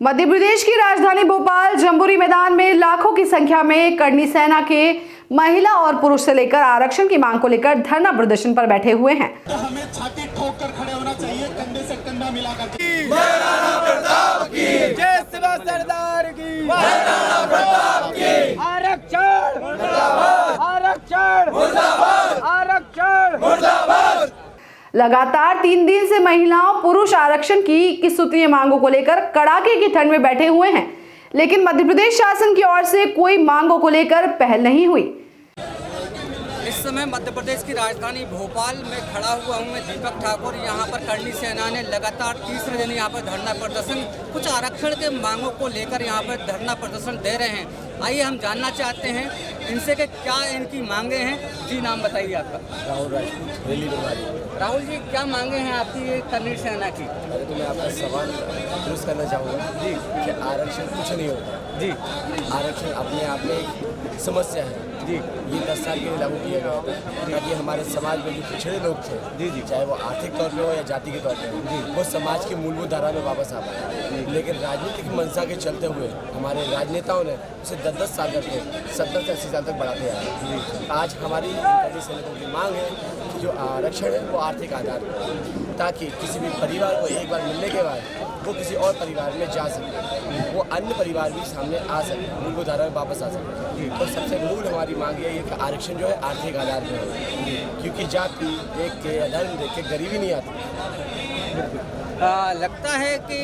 मध्य प्रदेश की राजधानी भोपाल जम्बूरी मैदान में लाखों की संख्या में करनी सेना के महिला और पुरुष से लेकर आरक्षण की मांग को लेकर धरना प्रदर्शन पर बैठे हुए हैं। तो हमें छाती ठोक कर खड़े होना चाहिए, कंधे से कंधा मिलाकर। जय शिवा सरदार की, आरक्षण आरक्षण आरक्षण। लगातार 3 दिन से महिलाओं पुरुष आरक्षण की 21 सूत्रीय मांगों को लेकर कड़ाके की ठंड में बैठे हुए हैं, लेकिन मध्य प्रदेश शासन की ओर से कोई मांगों को लेकर पहल नहीं हुई। इस समय मध्य प्रदेश की राजधानी भोपाल में खड़ा हुआ हूँ मैं दीपक ठाकुर। यहाँ पर करनी सेना ने लगातार तीसरे दिन यहाँ पर धरना प्रदर्शन कुछ आरक्षण के मांगों को लेकर यहाँ पर धरना प्रदर्शन दे रहे हैं। आइए हम जानना चाहते हैं इनसे कि क्या इनकी मांगे हैं। जी, नाम बताइए आपका। राहुल राजपूत, दिल्ली प्रभारी। राहुल जी, क्या मांगे हैं आपकी ये करनी सेना की? अरे तो मैं आपका सवाल दुरुस्त करना चाहूँगा जी कि आरक्षण कुछ नहीं होता जी। आरक्षण अपने आप में एक समस्या है जी। ये 10 साल के लिए लागू किया गया था ताकि हमारे समाज में जो पिछड़े लोग थे जी जी, चाहे वो आर्थिक तौर पे हो या जाति के तौर पे हो, वो समाज की मूलभूत धारा में वापस आ पाए। लेकिन राजनीतिक मंशा के चलते हुए हमारे राजनेताओं ने उसे 10-10 साल करके 70 से 80 साल तक बढ़ाते आए। आज हमारी करनी सैनिकों की मांग है कि जो आरक्षण है वो आर्थिक आधार पर, ताकि किसी भी परिवार को एक बार मिलने के बाद वो किसी और परिवार में जा सके, वो अन्य परिवार भी सामने आ सके, मूलभूत धारा में वापस आ सके। तो सबसे मूल हमारी मांग ये है कि आरक्षण जो है आर्थिक आधार पर हो, क्योंकि जाति देख के या धर्म देख के गरीबी नहीं आती। लगता है कि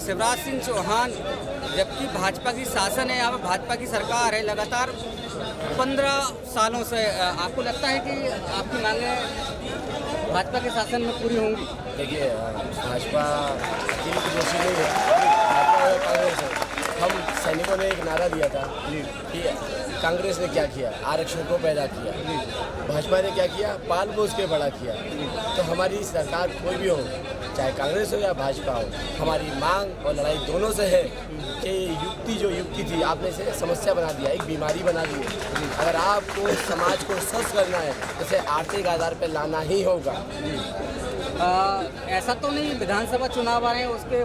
शिवराज सिंह चौहान, जबकि भाजपा की शासन है, यहाँ पर भाजपा की सरकार है लगातार 15 सालों से, आपको लगता है कि आपकी मांगें भाजपा के शासन में पूरी होंगी? देखिए, भाजपा की दोषी नहीं है, भाजपा और कांग्रेस है। हम सैनिकों ने एक नारा दिया था कि कांग्रेस ने क्या किया, आरक्षण को पैदा किया, भाजपा ने क्या किया, पाल पोस के बड़ा किया। तो हमारी सरकार कोई भी हो, चाहे कांग्रेस हो या भाजपा हो, हमारी मांग और लड़ाई दोनों से है कि युक्ति थी आपने इसे समस्या बना दिया, एक बीमारी बना दी है। अगर आपको समाज को स्वस्थ करना है तो इसे आर्थिक आधार पर लाना ही होगा। ऐसा तो नहीं विधानसभा चुनाव आ रहे हैं उसके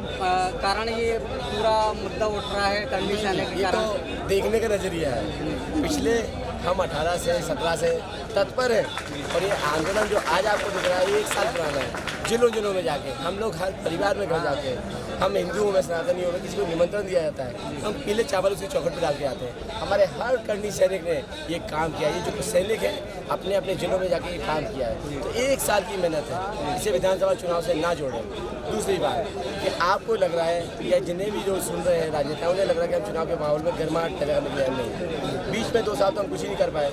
कारण ये पूरा मुद्दा उठ रहा है करनी सेना के कारण? तो देखने का नजरिया है। पिछले हम 18 से 17 से तत्पर हैं और ये आंदोलन जो आज आपको दिख रहा है ये 1 साल पुराना है। जिलों में जाके हम लोग हर परिवार में घर जाके, हम हिंदुओं में सनातनियों में किसी को निमंत्रण दिया जाता है, हम पीले चावल उसी चौखट पर डाल के आते हैं। हमारे हर करनी सैनिक ने ये काम किया। ये जो सैनिक है अपने अपने जिलों में जाके ये काम किया है। तो 1 साल की मेहनत है, इसे विधानसभा चुनाव से ना जोड़ें। दूसरी बात कि आपको लग रहा है या जिन्हें भी जो सुन रहे हैं राजनेताओं ने लग रहा है कि हम चुनाव के माहौल में गर्माहट पैदा करने के लिए नहीं। बीच में 2 साल तो हम कुछ ही नहीं कर पाए।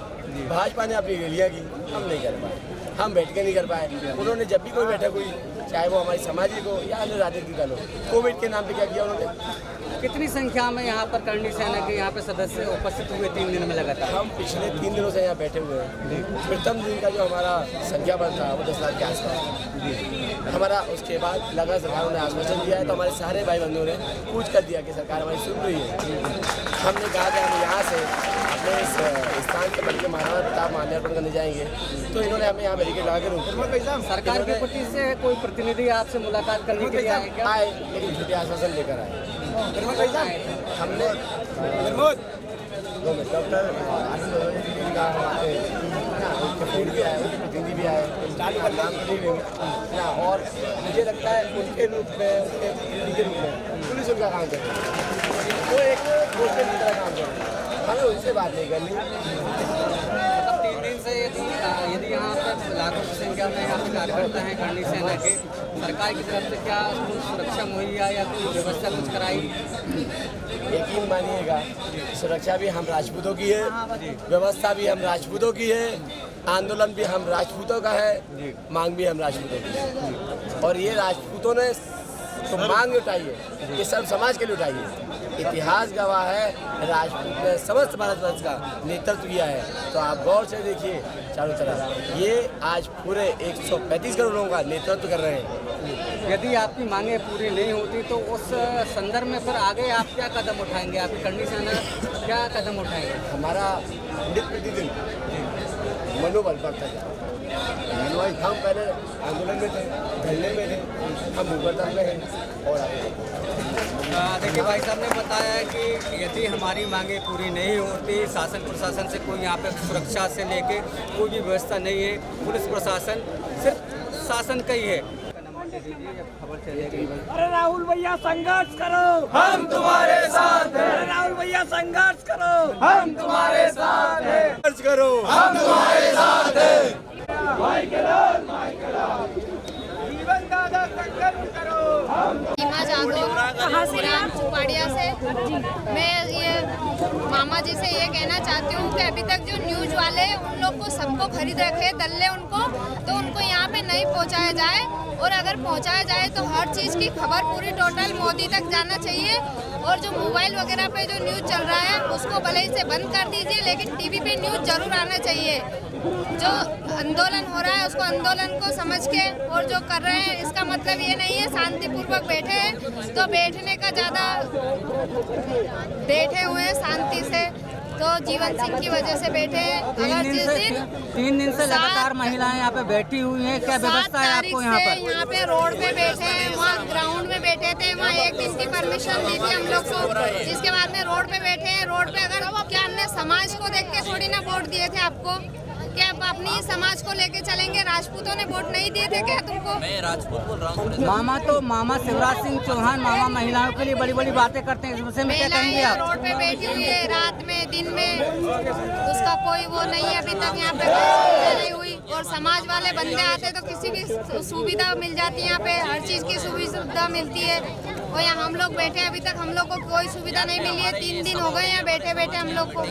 भाजपा ने अपनी रैलियाँ की, हम नहीं कर पाए, हम बैठ के नहीं कर पाए। उन्होंने जब भी कोई बैठक हुई, चाहे वो हमारी सामाजिक हो या अन्य राजनीतिक दल हो, कोविड के नाम पे क्या किया उन्होंने? कितनी संख्या में यहाँ पर करनी सेना के यहाँ पे सदस्य उपस्थित हुए 3 दिन में लगातार? हम पिछले 3 दिनों से यहाँ बैठे हुए हैं। प्रथम दिन का जो हमारा संख्या बल था वो 10 लाख के आसपास हमारा। उसके बाद लगा सरकारों ने आश्वासन दिया है, तो हमारे सारे भाई बंधुओं ने पूछ कर दिया कि सरकार हमारी सुन रही है। हमने कहा कि हम यहाँ से अपने इस स्थान के बल्कि महाराणा प्रताप माल्यार्पण करने जाएंगे, तो इन्होंने हमें यहाँ बैरिकेड लगा के रोक। सरकार के प्रति से कोई प्रतिनिधि आपसे मुलाकात करने के लिए आए, लेकिन झूठे आश्वासन लेकर आए। हमने डॉक्टर भी आए, प्रतिनिधि भी आए, नाम नहीं लेंगे। और मुझे लगता है उनके रूप में, उनके प्रतिनिधि के रूप में पुलिस उनका काम कर रही है, वो एक पोस्टर की तरह काम कर रही है। हमें उनसे बात नहीं करनी। 3 दिन से यदि यहाँ पर लाखों की संख्या में यहाँ पे कार्यकर्ता हैं करनी सेना के, सरकार की तरफ से क्या सुरक्षा मुहैया या कोई व्यवस्था कुछ कराई? यकीन मानिएगा, सुरक्षा भी हम राजपूतों की है, व्यवस्था भी हम राजपूतों की है, आंदोलन भी हम राजपूतों का है, मांग भी हम राजपूतों की है। और ये राजपूतों ने तो मांग उठाई है, ये सब समाज के लिए उठाई है। इतिहास गवाह है, राजपूत ने समस्त भारतवर्ष का नेतृत्व किया है। तो आप गौर से देखिए चारों तरफ, ये आज पूरे 135 करोड़ लोगों का नेतृत्व कर रहे हैं। यदि आपकी मांगें पूरी नहीं होती तो उस संदर्भ में फिर आगे आप क्या कदम उठाएंगे? आपकी करनी सेना क्या कदम उठाएंगे? हमारा नित्य प्रतिदिन मनोबल बढ़ता जाए। हलवाई हम पहले आंदोलन में थे, धरने में थे, हम मुकदम में हैं और देखिए भाई साहब ने बताया है कि यदि हमारी मांगे पूरी नहीं होती, शासन प्रशासन से कोई यहाँ पे सुरक्षा से लेके कोई भी व्यवस्था नहीं है, पुलिस प्रशासन सिर्फ शासन का ही है। खबर चलेगी। अरे राहुल भैया संघर्ष करो, हम तुम्हारे साथ हैं। अरे राहुल भैया संघर्ष करो, हम तुम्हारे साथ हैं। संघर्ष करो, हम तुम्हारे साथ हैं। भाई के लाल, भाई के लाल। जीवन दादा संघर्ष करो। सीमा जादव हसीराम कुपाड़िया से। मैं ये मामा जी से ये कहना चाहती हूँ कि अभी तक जो न्यूज वाले उन लोग को सबको खरीद रखे दल्ले उनको, तो उनको यहाँ पे नहीं पहुँचाया जाए, और अगर पहुँचाया जाए तो हर चीज़ की खबर पूरी टोटल मोदी तक जाना चाहिए। और जो मोबाइल वगैरह पे जो न्यूज़ चल रहा है उसको भले ही से बंद कर दीजिए, लेकिन टीवी पे न्यूज़ जरूर आना चाहिए। जो आंदोलन हो रहा है उसको आंदोलन को समझ के और जो कर रहे हैं, इसका मतलब ये नहीं है शांतिपूर्वक बैठे हैं तो बैठने का ज़्यादा बैठे हुए हैं शांति से, तो जीवन सिंह की वजह से बैठे हैं। अगर जिस दिन 3 दिन से लगातार महिलाएं यहाँ पे बैठी हुई हैं, क्या व्यवस्था है आपको यहाँ पर? यहाँ पे रोड पे बैठे हैं, वहाँ ग्राउंड में बैठे थे, वहाँ 1 दिन की परमिशन दी थी हम लोग को, जिसके बाद में रोड पे बैठे हैं। रोड पे अगर क्या हमने समाज को देख के थोड़ी ना वोट दिए थे आपको, क्या आप अपनी समाज को लेके चलेंगे? राजपूतों ने वोट नहीं दिए थे क्या तुमको? मैं राजपूत बोल रहा हूँ। मामा शिवराज सिंह चौहान मामा महिलाओं के लिए बड़ी बड़ी बातें करते हैं, इस विषय में क्या कहेंगे आप? रोड पे बैठी हुई है रात में दिन में, उसका कोई वो नहीं है अभी तक यहाँ पे नहीं हुई। और समाज वाले बंदे आते तो किसी भी सुविधा मिल जाती है, यहाँ पे हर चीज़ की सुविधा मिलती है। और यहाँ हम लोग बैठे अभी तक हम लोग को कोई सुविधा नहीं मिली है। 3 दिन हो गए यहाँ बैठे बैठे हम लोग को।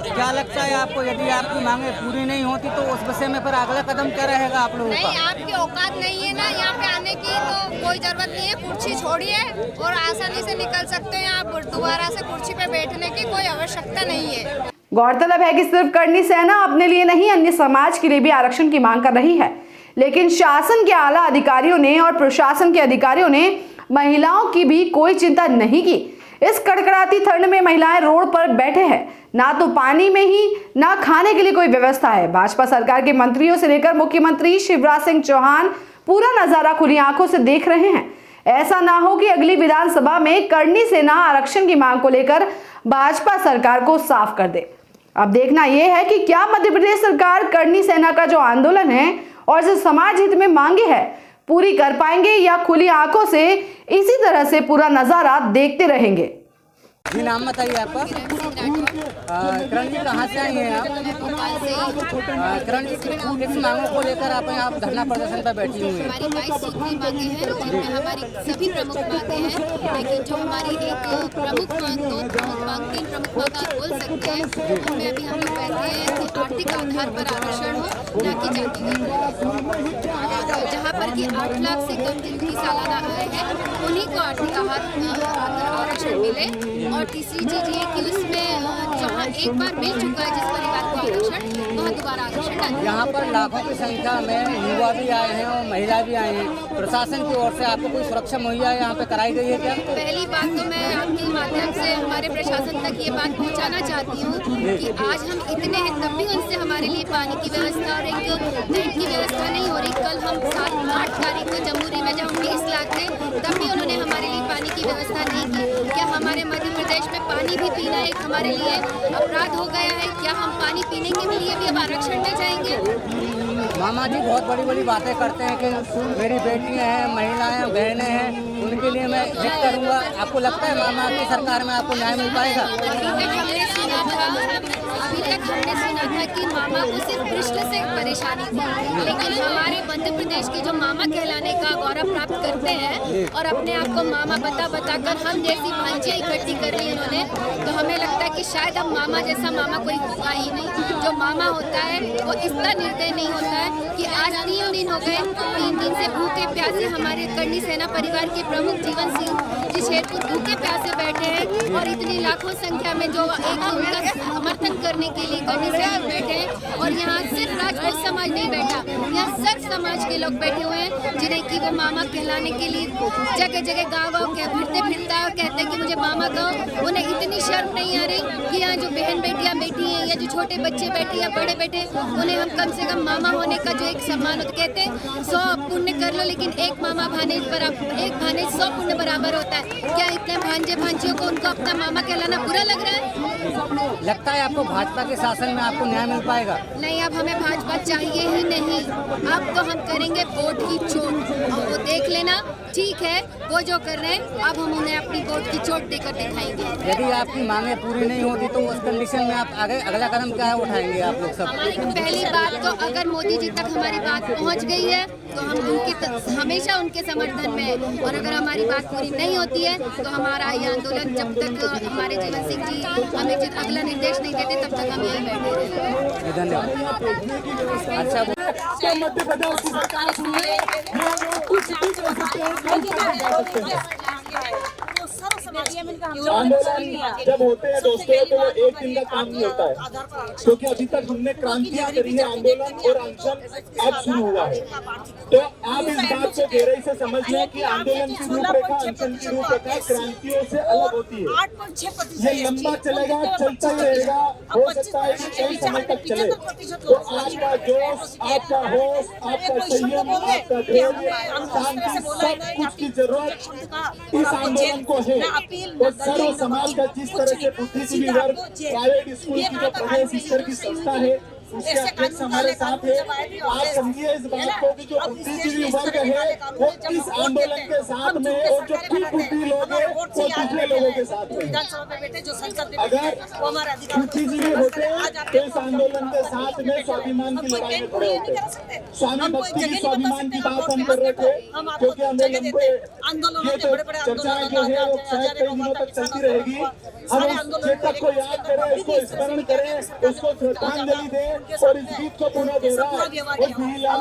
क्या लगता है आपको, यदि आपकी मांगे पूरी नहीं होती तो उस विषय में फिर अगला कदम क्या रहेगा आप लोगों का? नहीं, आपकी औकात नहीं है ना यहाँ पे आने की, तो कोई जरूरत नहीं है। कुर्सी छोड़िए और आसानी से निकल सकते हो। यहाँ दोबारा से कुर्सी पे बैठने की कोई आवश्यकता नहीं है। गौरतलब है कि सिर्फ करनी सेना अपने लिए नहीं, अन्य समाज के लिए भी आरक्षण की मांग कर रही है, लेकिन शासन के आला अधिकारियों ने और प्रशासन के अधिकारियों ने महिलाओं की भी कोई चिंता नहीं की। इस कड़कड़ाती ठंड में महिलाएं रोड पर बैठे हैं, ना तो पानी में ही ना खाने के लिए कोई व्यवस्था है। भाजपा सरकार के मंत्रियों से लेकर मुख्यमंत्री शिवराज सिंह चौहान पूरा नजारा खुली आंखों से देख रहे हैं। ऐसा ना हो कि अगली विधानसभा में करनी सेना आरक्षण की मांग को लेकर भाजपा सरकार को साफ कर दे। अब देखना यह है कि क्या मध्य प्रदेश सरकार करनी सेना का जो आंदोलन है और जो समाज हित में मांगे है पूरी कर पाएंगे, या खुली आंखों से इसी तरह से पूरा नजारा देखते रहेंगे। जी नाम बताइए आपका? किरण जी कहाँ से आई हैं आप? किरण जी किस मांगों को लेकर आप यहाँ धरना प्रदर्शन पर बैठी हुई हैं? हमारी 22 सूत्री मांगे हैं, जिनमें हमारी सभी प्रमुख मांगे हैं, लेकिन जो हमारी एक प्रमुख मांग, 2 प्रमुख मांग, 3 प्रमुख मांग आप बोल सकते हैं, उनमें अभी हम लोग कहते हैं कि आर्थिक आधार पर आरक्षण हो, न कि जातिगत। जहाँ पर कि 8 लाख से कम जिनकी सालाना आय है उन्हीं को आर्थिक आरक्षण मिले। और तीसरी चीज ये कि उसमें जहाँ एक बार मिल चुका है जिस परिवार को आरक्षण, वहाँ दोबारा आरक्षण न मिले। यहाँ पर लाखों की संख्या में युवा भी आए हैं और महिला भी आए हैं, प्रशासन की ओर से आपको कोई सुरक्षा मुहैया यहाँ पे कराई गई है क्या? पहली बात तो मैं आपके माध्यम से हमारे प्रशासन तक ये बात पहुँचाना चाहती हूँ कि आज हम इतने हैं तब भी उनसे हमारे लिए पानी की व्यवस्था और एक टेंट की व्यवस्था नहीं हो रही। कल हम 7-8 तारीख को जमुई में जब 20 लाख थे तब भी उन्होंने हमारे लिए पानी की व्यवस्था नहीं की। क्या हमारे मध्य प्रदेश में पानी भी पीना एक हमारे लिए अपराध हो गया है? क्या हम पानी पीने के लिए भी अब आरक्षण में जाएंगे? मामा जी बहुत बड़ी बड़ी बातें करते हैं कि मेरी बेटियां हैं, महिलाएं, बहनें हैं, उनके लिए मैं जिद करूंगा। आपको लगता है मामा की सरकार में आपको न्याय मिल पाएगा? अभी तक हमने सुना था कि मामा को सिर्फ कृष्ण से परेशानी थी, लेकिन हमारे मध्य प्रदेश के जो मामा कहलाने का गौरव प्राप्त करते हैं और अपने आप को मामा बताकर हम जैसी भांजियाँ इकट्ठी कर ली उन्होंने, तो हमें लगता है कि शायद अब मामा जैसा मामा कोई होगा ही नहीं। जो मामा होता है वो इतना निर्दय नहीं होता है कि आज 3 दिन हो गए, 3 दिन से भूखे प्यासे हमारे करनी सेना परिवार के प्रमुख जीवन सिंह जी शेरपुर भूखे प्यासे बैठे हैं, और इतनी लाखों संख्या में जो एक उनका समर्थन करने के लिए करनी सेना बैठे हैं। और यहाँ सिर्फ राजपूत समाज नहीं बैठा, यहाँ सर्व समाज के लोग बैठे हुए हैं, जिन्हें कि वो मामा कहलाने के लिए जगह जगह गाँव फिरता है और कहते हैं कि मुझे मामा कहो। उन्हें इतनी शर्म नहीं आ रही कि यहाँ जो बहन बेटियाँ बैठी हैं या जो छोटे बच्चे बैठे या बड़े बैठे, उन्हें हम कम से कम मामा होने का जो एक सम्मान होता, कहते हैं 100 पुण्य कर लो लेकिन एक मामा भानेज बराबर, एक भानेज 100 पुण्य बराबर होता है। क्या इतने भांजे भांजियों को उनको अपना मामा कहलाना बुरा लग रहा है? लगता है आपको भाजपा के शासन में आपको न्याय मिल पाएगा? नहीं, अब हमें भाजपा चाहिए ही नहीं। अब तो हम करेंगे वोट की चोट, और वो देख लेना। ठीक है, वो जो कर रहे हैं अब हम उन्हें अपनी वोट की चोट देकर दिखाएंगे। यदि आपकी मांगे पूरी नहीं होती तो उस कंडीशन में आप आगे अगला कदम क्या है उठाएंगे आप लोग सब? पहली बात तो अगर मोदी जी तक हमारी बात पहुंच गई है तो हम हमेशा उनके समर्थन में हैं, और अगर हमारी बात पूरी नहीं होती है तो हमारा ये आंदोलन जब तक हमारे जीवन सिंह जी हमें अगला निर्देश नहीं देते तब तक हम यहीं बैठे रहेंगे। धन्यवाद। अच्छा, तो मध्य प्रदेश की सरकार सुनिए, ये लोग कुछ भी कर सकते हैं, कुछ भी कर सकते हैं। आंदोलन जब होते हैं दोस्तों तो वो एक दिन का काम नहीं होता है, क्योंकि अभी तक हमने क्रांतियां करी है, आंदोलन और अनशन अब शुरू हुआ है। तो आप इस बात को गहराई से समझ लें कि आंदोलन की रूपरेखा, अनशन की रूपरेखा क्रांतियों से अलग होती है। ये लंबा चलेगा, चलता ही रहेगा, हो सकता है कि कई समय तक चले। तो आपका जोश, आपका होश, आपका संयम, आपका धैर्य, शांति, सब कुछ की जरूरत इस आंदोलन को है। और सर्व समाज का जिस तरह से बुद्धिजीवी वर्ग, प्राइवेट स्कूल की जो प्रवेश स्तर की संस्था है उसके अध्यक्ष हमारे साथ है। आप समझिए इस बात को कि जो बुद्धिजीवी वर्ग है वो इस आंदोलन के साथ में, और जो फिर बुद्धि लोग हैं वो दूसरे लोगों के साथ में। अगर बुद्धिजीवी होते तो इस आंदोलन के साथ में स्वाभिमान की लड़ाई में खड़े होते। स्वामी भक्ति की स्वाभिमान की बात हम कर रहे थे, क्योंकि हमें लंबे ये जो चर्चाएं जो है वो शायद कई दिनों तक चलती रहेगी। हम उस चेतक को याद करें, उसको स्मरण करें, उसको श्रद्धांजलि दें और इस गीत को पुनः दोहराएं।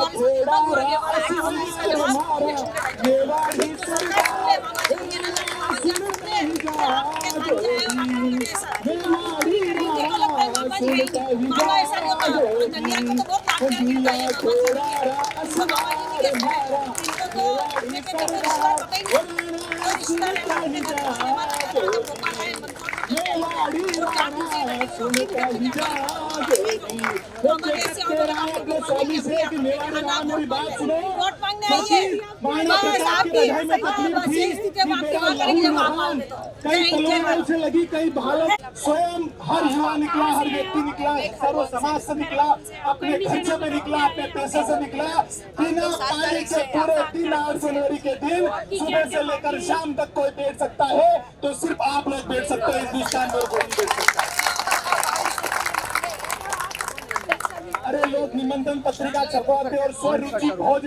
स्वामी से कि मेरी बात सुनो, कई तलवारों से लगी, कई भालों, स्वयं हर युवा निकला, हर व्यक्ति निकला, सर्व समाज से निकला, अपने खर्चे में निकला, अपने पैसे से निकला। बिना पानी के पूरे 3 जनवरी के दिन सुबह से लेकर शाम तक कोई बैठ सकता है, तो सिर्फ आप लोग बैठ सकते हैं, हिंदुस्तान में कोई नहीं बैठ सकता। अरे लोग निमंत्रण पत्रिका छपवाते और स्वरुचि भोज